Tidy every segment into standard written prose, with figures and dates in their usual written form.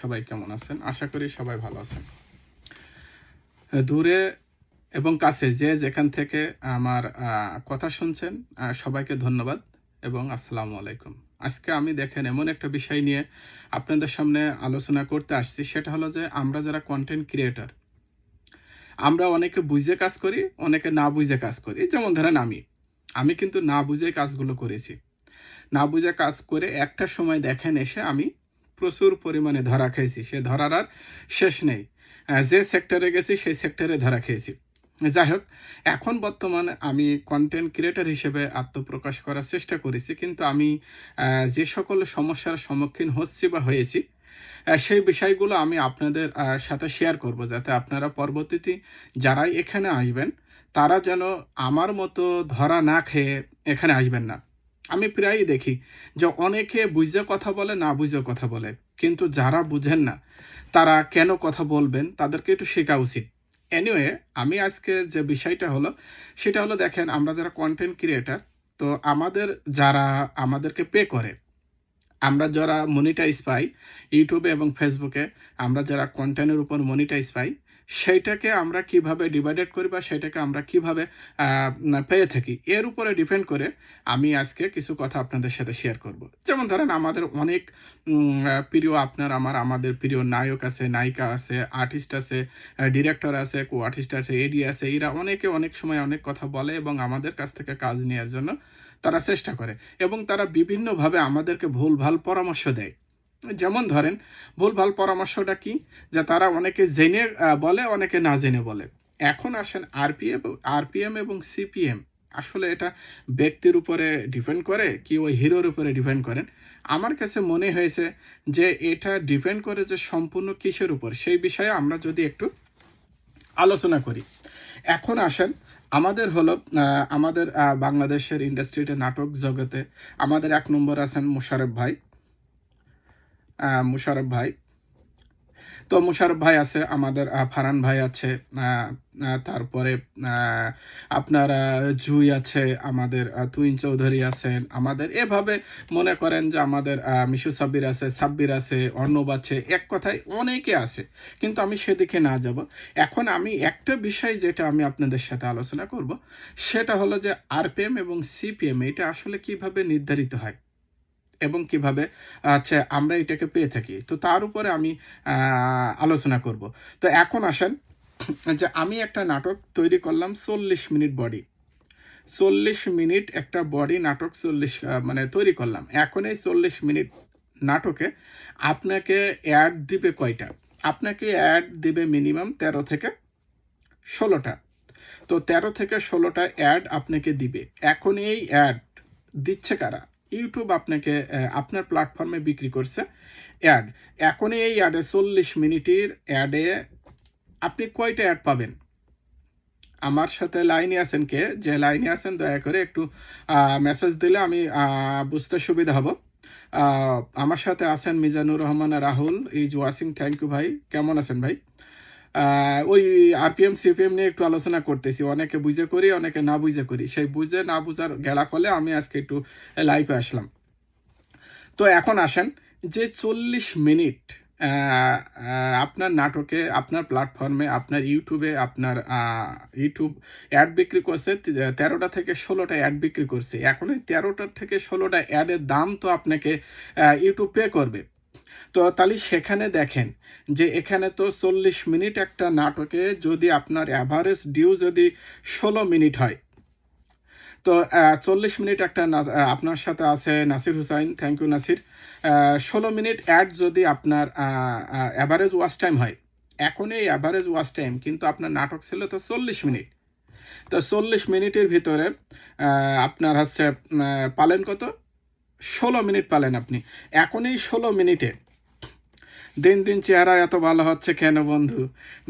সবাই কেমন আছেন? আশা করি সবাই ভালো আছেন। দূরে এবং কাছে যে যেখান থেকে আমার কথা শুনছেন সবাইকে ধন্যবাদ এবং আসসালামু আলাইকুম। আজকে আমি দেখেন এমন একটা বিষয় নিয়ে আপনাদের সামনে আলোচনা করতে আসছি, সেটা হলো যে আমরা যারা কন্টেন্ট ক্রিয়েটর, আমরা অনেকে বুঝে কাজ করি, অনেকে না বুঝে কাজ করি। যেমন ধরেন আমি কিন্তু না বুঝে কাজগুলো করেছি। না বুঝে কাজ করে একটা সময় দেখেন এসে আমি প্রচুর পরিমাণে ধরা খেয়েছি। সে ধরার আর শেষ নেই। যে সেক্টরে গেছি সেই সেক্টরে ধরা খেয়েছি। যাই হোক, এখন বর্তমানে আমি কন্টেন্ট ক্রিয়েটর হিসেবে আত্মপ্রকাশ করার চেষ্টা করেছি, কিন্তু আমি যে সকল সমস্যার সম্মুখীন হচ্ছি বা হয়েছি, সেই বিষয়গুলো আমি আপনাদের সাথে শেয়ার করব, যাতে আপনারা পরবর্তীতে যারাই এখানে আসবেন তারা যেন আমার মতো ধরা না খেয়ে এখানে আসবেন না। আমি প্রায়ই দেখি যে অনেকে বুঝে কথা বলে, না বুঝে কথা বলে, কিন্তু যারা বুঝেন না তারা কেন কথা বলবেন তাদেরকে একটু শেখা উচিত। এনিওয়ে, আমি আজকে যে বিষয়টা হলো সেটা হলো, দেখেন আমরা যারা কন্টেন্ট ক্রিয়েটার, তো যারা আমাদেরকে পে করে, আমরা যারা মনিটাইজ পাই ইউটিউবে এবং ফেসবুকে, আমরা যারা কন্টেন্টের উপর মনিটাইজ পাই, সেইটাকে আমরা কিভাবে ডিভাইডেড করি বা সেটাকে আমরা কিভাবে পেয়ে থাকি, এর উপরে ডিপেন্ড করে আমি আজকে কিছু কথা আপনাদের সাথে শেয়ার করব। যেমন ধরেন আমাদের অনেক প্রিয় আমাদের প্রিয় নায়ক আছে, নায়িকা আছে, আর্টিস্ট আছে, ডিরেক্টর আছে, কো আর্টিস্ট আছে, এডি আছে, এরা অনেকে অনেক সময় অনেক কথা বলে এবং আমাদের কাছ থেকে কাজ নেওয়ার জন্য তারা চেষ্টা করে এবং তারা বিভিন্নভাবে আমাদেরকে ভুলভাল পরামর্শ দেয়। যেমন ধরেন, ভুলভাল পরামর্শটা কি, যে তারা অনেকে জেনে বলে, অনেকে না জেনে বলে। এখন আসেন আরপিএম এবং সিপিএম, আসলে এটা ব্যক্তির উপরে ডিপেন্ড করে কি ওই হিরোর উপরে ডিপেন্ড করেন? আমার কাছে মনে হয়েছে যে এটা ডিপেন্ড করে যে সম্পূর্ণ কিসের উপর, সেই বিষয়ে আমরা যদি একটু আলোচনা করি। এখন আসেন, আমাদের বাংলাদেশের ইন্ডাস্ট্রিতে, নাটক জগতে আমাদের ১ নম্বর আছেন মোশাররফ ভাই। মোশাররফ ভাই তো মোশাররফ ভাই আছে, আমাদের ফারহান ভাই আছে, তারপরে আপনার জুই আছে, আমাদের তুহিন চৌধুরী আছেন, আমাদের এভাবে মনে করেন যে আমাদের মিশু সাব্বির আছে, অর্ণব আছে, এক কথায় অনেকে আছে, কিন্তু আমি সেদিকে না যাব। এখন আমি একটা বিষয় যেটা আমি আপনাদের সাথে আলোচনা করব, সেটা হলো যে আরপিএম এবং সিপিএম এটা আসলে কিভাবে নির্ধারিত হয় এবং কিভাবে আমরা এটাকে পেয়ে থাকি, তো তার উপরে আমি আলোচনা করব। তো এখন আসেন, যে আমি একটা নাটক তৈরি করলাম 40 মিনিট বডি, 40 মিনিট একটা বডি নাটক মানে তৈরি করলাম। এখন এই 40 মিনিট নাটকে আপনাকে অ্যাড দিবে কয়টা? আপনাকে অ্যাড দিবে মিনিমাম 13 থেকে 16টা। তো 13 থেকে 16টা অ্যাড আপনাকে দিবে। এখন এই অ্যাড দিচ্ছে কারা? ইউটিউব আপনাকে আপনার প্ল্যাটফর্মে বিক্রি করছে অ্যাড। এখন এই অ্যাডে 40 মিনিটের অ্যাডে আপনি কয়টা অ্যাড পাবেন? আমার সাথে লাইনে আছেন কে? যে লাইনে আছেন দয়া করে একটু মেসেজ দিলে আমি বুঝতে সুবিধা হব। আমার সাথে আছেন Mizanur Rahman Rahul, is watching. Thank you ভাই। কেমন আছেন ভাই? ওই আরপিএম সিপিএম নিয়ে একটু আলোচনা করতেছি। অনেকে বুঝে করি, অনেকে না বুঝে করি। সেই বুঝে না বুঝার গেলা কলে আমি আজকে একটু লাইভে আসলাম। তো এখন আসেন, যে 40 মিনিট আপনার নাটকে, আপনার প্ল্যাটফর্মে, আপনার ইউটিউবে, আপনার ইউটিউব অ্যাড বিক্রি করছে 13টা থেকে 16টা অ্যাড বিক্রি করছে। এখন এই 13টা থেকে 16টা অ্যাডের দাম তো আপনাকে ইউটিউব পে করবে। তো তাহলে সেখানে দেখেন যে এখানে তো 40 মিনিট একটা নাটকে যদি আপনার অ্যাভারেজ ডিউ যদি 16 মিনিট হয়, তো 40 মিনিট একটা আপনার সাথে আছে Nasir Hussain. Thank you Nasir. 16 minute add যদি আপনার অ্যাভারেজ ওয়াচ টাইম হয়, এখন এই অ্যাভারেজ ওয়াচ টাইম কিন্তু আপনার নাটক ছিল তো 40 মিনিট। তো 40 মিনিটের ভিতরে আপনার হচ্ছে পালেন কত? 16 মিনিট পালেন আপনি। এখন এই 16 মিনিটে দিন দিন চেহারা এত ভালো হচ্ছে কেন বন্ধু?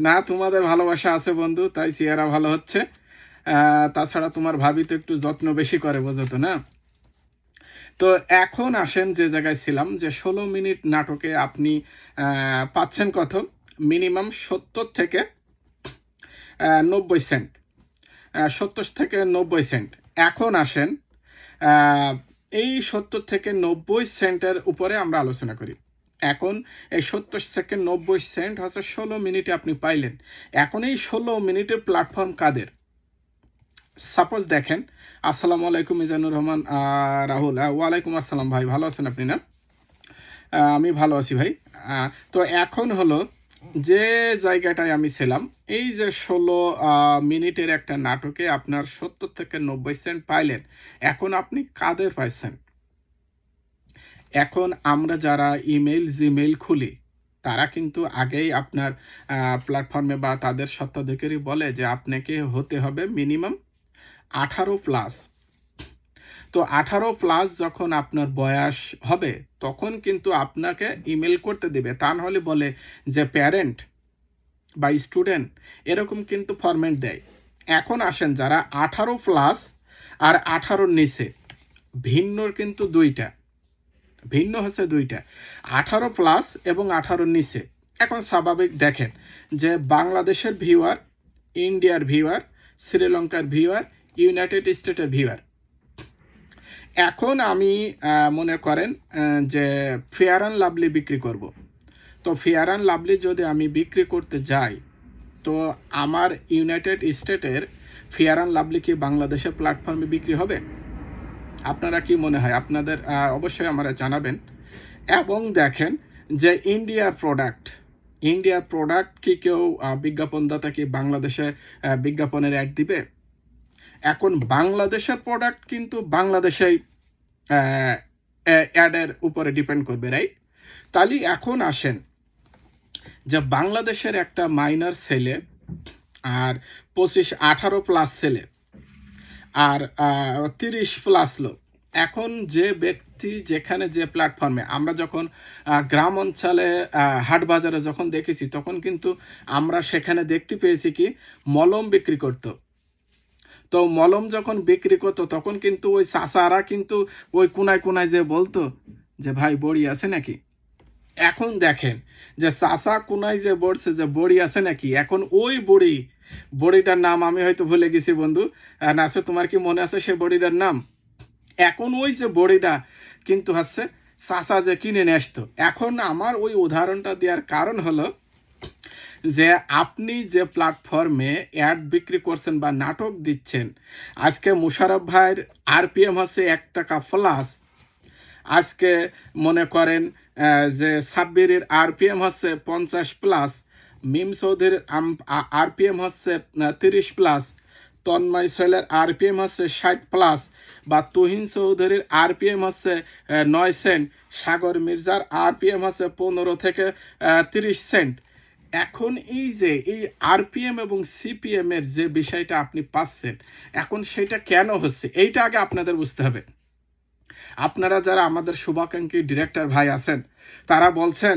না, তোমাদের ভালোবাসা আছে বন্ধু, তাই চেহারা ভালো হচ্ছে। তাছাড়া তোমার ভাবি তো একটু যত্ন বেশি করে, বোঝো তো না? তো এখন আসেন যে জায়গায় ছিলাম, যে 16 মিনিট নাটকে আপনি পাচ্ছেন কত? মিনিমাম 70 থেকে 90 সেন্ট। 70 থেকে 90 সেন্ট। এখন আসেন, এই 70 থেকে 90 সেন্টের উপরে আমরা আলোচনা করি। এখন এই 70 সেকেন্ড 90 সেন্ট হচ্ছে 16 মিনিটে আপনি পাইলেন। এখন এই 16 মিনিটের প্ল্যাটফর্ম কাদের? সাপোজ দেখেন, আসসালামু আলাইকুম মিজানুর রহমান রাহুল। ওয়ালাইকুম আসসালাম ভাই, ভালো আছেন আপনি না? আমি ভালো আছি ভাই। তো এখন হলো যে জায়গাটায় আমি ছিলাম, এই যে 16 মিনিটের একটা নাটকে আপনার 70 থেকে 90 সেন্ট পাইলেন। এখন আপনি কাদের পাইছেন? এখন আমরা যারা ইমেইল জিমেইল খুলি, তারা কিন্তু আগেই আপনার প্ল্যাটফর্মে বা তাদের স্বত্বাধিকারী বলে যে আপনাকে হতে হবে মিনিমাম 18+। তো 18+ যখন আপনার বয়স হবে, তখন কিন্তু আপনাকে ইমেল করতে দিবে। তা নাহলে বলে যে প্যারেন্ট বা স্টুডেন্ট, এরকম কিন্তু ফরম্যাট দেয়। এখন আসেন, যারা 18+ আর 18-র নিচে, ভিন্নর কিন্তু দুইটা, ভিন্ন হচ্ছে দুইটা, 18+ এবং 18-র নিচে। এখন স্বাভাবিক দেখেন যে বাংলাদেশের ভিউয়ার, ইন্ডিয়ার ভিউয়ার, শ্রীলঙ্কার ভিউয়ার, ইউনাইটেড স্টেটের ভিউয়ার। এখন আমি মনে করেন যে ফেয়ার অ্যান্ড লাভলি বিক্রি করব। তো ফেয়ার অ্যান্ড লাভলি যদি আমি বিক্রি করতে যাই, তো আমার ইউনাইটেড স্টেটের ফেয়ার অ্যান্ড লাভলি কি বাংলাদেশের প্ল্যাটফর্মে বিক্রি হবে? আপনারা কি মনে হয়? আপনাদের অবশ্যই আমারা জানাবেন। এবং দেখেন যে ইন্ডিয়ার প্রোডাক্ট কি কেউ বিজ্ঞাপনদাতা কি বাংলাদেশে বিজ্ঞাপনের অ্যাড দিবে? এখন বাংলাদেশের প্রোডাক্ট কিন্তু বাংলাদেশেই অ্যাডের উপরে ডিপেন্ড করবে, রাইট? তাহলে এখন আসেন যে বাংলাদেশের একটা মাইনর ছেলে আর 18+ ছেলে আর 30+ লোক, এখন যে ব্যক্তি যেখানে যে প্ল্যাটফর্মে, আমরা যখন গ্রাম অঞ্চলে হাট বাজারে যখন দেখেছি, তখন কিন্তু আমরা সেখানে দেখতে পেয়েছি কি মলম বিক্রি করতো। তো মলম যখন বিক্রি করতো, তখন কিন্তু ওই চাচারা কিন্তু ওই কোনায় কোনায় যে বলতো যে ভাই বড়ি আছে নাকি? এখন দেখেন যে চাচা কোনায় যে বলছে যে বড়ি আছে নাকি, এখন ওই বড়িটার নাম আমি হয়তো ভুলে গেছি বন্ধু, নাসে তোমার কি মনে আছে সে বড়িটার নাম? এখন ওই যে বড়িটা কিন্তু হচ্ছে চাচা যে কিনে নিয়ে আসতো। এখন আমার ওই উদাহরণটা দেওয়ার কারণ হলো যে আপনি যে প্ল্যাটফর্মে অ্যাড বিক্রি করছেন বা নাটক দিচ্ছেন, আজকে মুশারফ ভাইয়ের আরপিএম হচ্ছে 1 টাকা+, আজকে মনে করেন যে সাব্বিরের আরপিএম হচ্ছে 50+, মিম চৌধুরীর আরপিএম হচ্ছে 30+, তন্ময় শৈলের আরপিএম হচ্ছে 60+, বা তুহিন চৌধুরীর আরপিএম হচ্ছে 9 সেন্ট, সাগর মির্জার আরপিএম হচ্ছে 15 থেকে 30 সেন্ট। এখন এই যে এই আরপিএম এবং সিপিএম এর যে বিষয়টা আপনি পাচ্ছেন, এখন সেটা কেন হচ্ছে, এইটা আগে আপনাদের বুঝতে হবে। আপনারা যারা আমাদের শুভাকাঙ্ক্ষী ডিরেক্টর ভাই আছেন, তারা বলছেন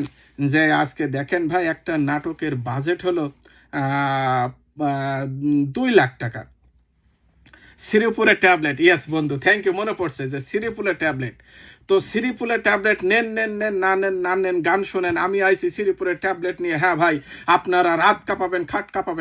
যে আজকে দেখেন ভাই, একটা নাটকের বাজেট হলো 2 লাখ টাকা। শ্রীপুরের ট্যাবলেট, ইয়েস বন্ধু, থ্যাংক ইউ, মনে পড়ছে যে শ্রীপুরের ট্যাবলেট। তো শ্রীপুরের ট্যাবলেট নেন নেন নেন, না নেন গান শোনেন, আমি আইছি শ্রীপুরের ট্যাবলেট নিয়ে। হ্যাঁ ভাই, আপনারা রাত কাঁপাবেন, খাট কাঁপাবেন।